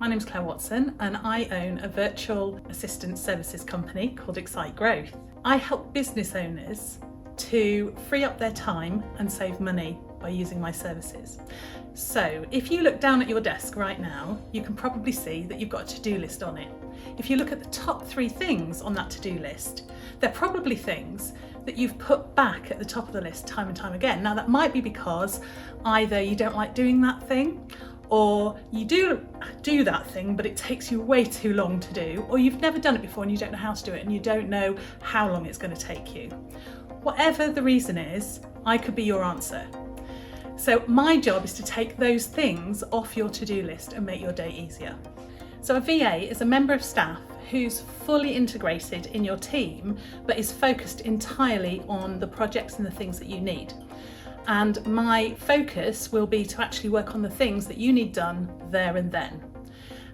My name's Claire Watson and I own a virtual assistant services company called Xcite Growth. I help business owners to free up their time and save money by using my services. So if you look down at your desk right now, you can probably see that you've got a to-do list on it. If you look at the top 3 things on that to-do list, they're probably things that you've put back at the top of the list time and time again. Now that might be because either you don't like doing that thing, or you do that thing but it takes you way too long to do, or you've never done it before and you don't know how to do it and you don't know how long it's going to take you. Whatever the reason is, I could be your answer. So my job is to take those things off your to-do list and make your day easier. So a VA is a member of staff who's fully integrated in your team but is focused entirely on the projects and the things that you need. And my focus will be to actually work on the things that you need done there and then.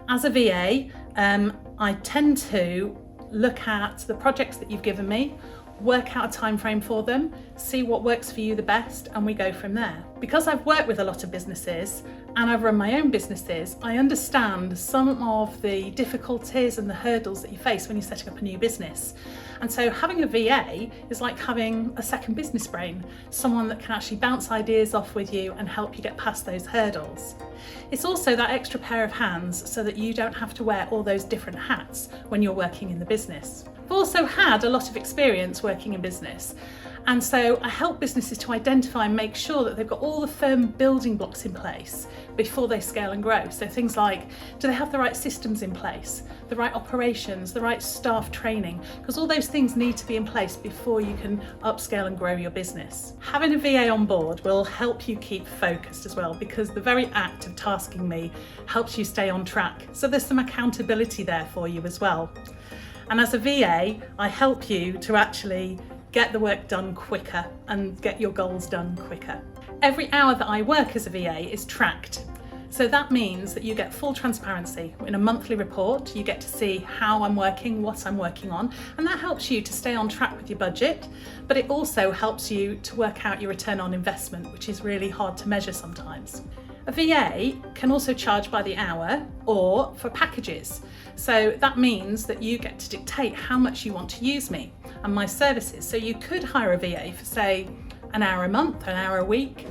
As a VA, I tend to look at the projects that you've given me, work out a time frame for them, see what works for you the best, and we go from there. Because I've worked with a lot of businesses and I've run my own businesses, I understand some of the difficulties and the hurdles that you face when you're setting up a new business. And so having a VA is like having a second business brain, someone that can actually bounce ideas off with you and help you get past those hurdles. It's also that extra pair of hands so that you don't have to wear all those different hats when you're working in the business. I've also had a lot of experience working in business, and so I help businesses to identify and make sure that they've got all the firm building blocks in place before they scale and grow. So things like, do they have the right systems in place, the right operations, the right staff training, because all those things need to be in place before you can upscale and grow your business. Having a VA on board will help you keep focused as well, because the very act of tasking me helps you stay on track. So there's some accountability there for you as well. And as a VA, I help you to actually get the work done quicker and get your goals done quicker. Every hour that I work as a VA is tracked. So that means that you get full transparency. In a monthly report, you get to see how I'm working, what I'm working on, and that helps you to stay on track with your budget, but it also helps you to work out your return on investment, which is really hard to measure sometimes. A VA can also charge by the hour or for packages. So that means that you get to dictate how much you want to use me and my services. So you could hire a VA for, say, an hour a month, an hour a week.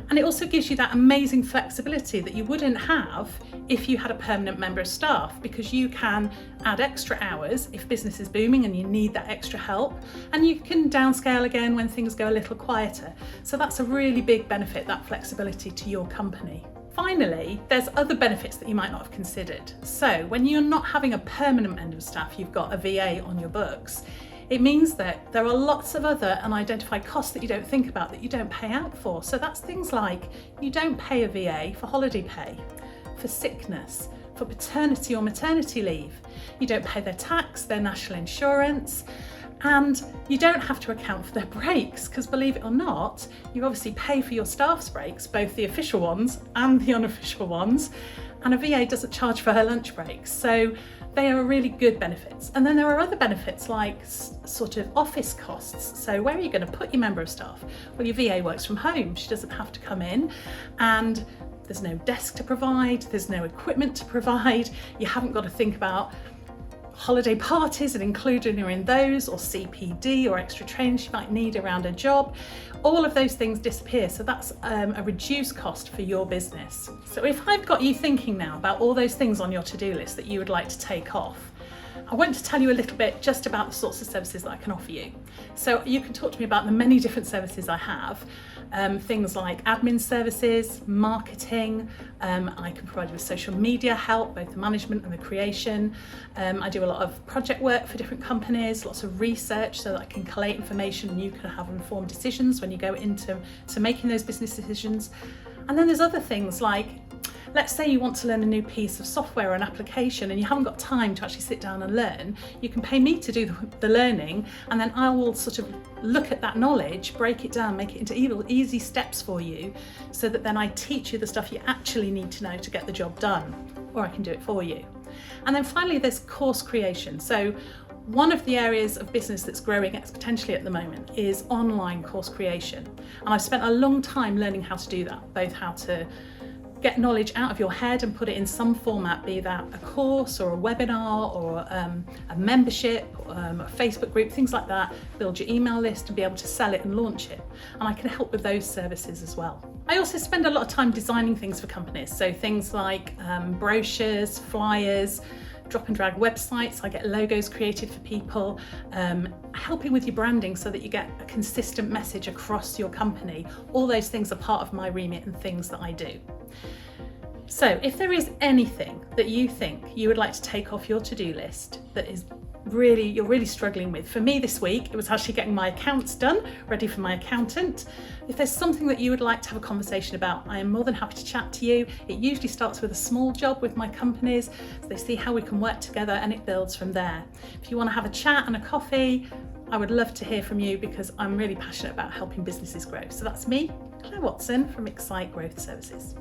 And it also gives you that amazing flexibility that you wouldn't have if you had a permanent member of staff, because you can add extra hours if business is booming and you need that extra help, and you can downscale again when things go a little quieter. So that's a really big benefit, that flexibility to your company. Finally, there's other benefits that you might not have considered. So when you're not having a permanent member of staff, you've got a VA on your books. It means that there are lots of other unidentified costs that you don't think about that you don't pay out for. So that's things like you don't pay a VA for holiday pay, for sickness, for paternity or maternity leave. You don't pay their tax, their national insurance, and you don't have to account for their breaks, because believe it or not, you obviously pay for your staff's breaks, both the official ones and the unofficial ones, and a VA doesn't charge for her lunch breaks. So they are really good benefits. And then there are other benefits like sort of office costs. So where are you going to put your member of staff? Well, your VA works from home. She doesn't have to come in, and there's no desk to provide, there's no equipment to provide. You haven't got to think about holiday parties and including her in those, or CPD or extra training she might need around a job. All of those things disappear, so that's a reduced cost for your business. So if I've got you thinking now about all those things on your to-do list that you would like to take off, I want to tell you a little bit just about the sorts of services that I can offer you. So you can talk to me about the many different services I have. Things like admin services, marketing, I can provide you with social media help, both the management and the creation. I do a lot of project work for different companies, lots of research so that I can collate information and you can have informed decisions when you go into making those business decisions. And then there's other things like, let's say you want to learn a new piece of software or an application and you haven't got time to actually sit down and learn. You can pay me to do the learning, and then I will sort of look at that knowledge, break it down, make it into easy steps for you, so that then I teach you the stuff you actually need to know to get the job done, or I can do it for you. And then finally there's course creation. So one of the areas of business that's growing exponentially at the moment is online course creation. And I've spent a long time learning how to do that, both how to get knowledge out of your head and put it in some format, be that a course or a webinar or a membership, a Facebook group, things like that, build your email list and be able to sell it and launch it. And I can help with those services as well. I also spend a lot of time designing things for companies. So things like brochures, flyers, drop and drag websites. I get logos created for people, helping with your branding so that you get a consistent message across your company. All those things are part of my remit and things that I do. So if there is anything that you think you would like to take off your to-do list that is you're really struggling with. For me this week, it was actually getting my accounts done, ready for my accountant. If there's something that you would like to have a conversation about, I am more than happy to chat to you. It usually starts with a small job with my companies, so they see how we can work together and it builds from there. If you want to have a chat and a coffee, I would love to hear from you because I'm really passionate about helping businesses grow. So that's me, Claire Watson from Xcite Growth Services.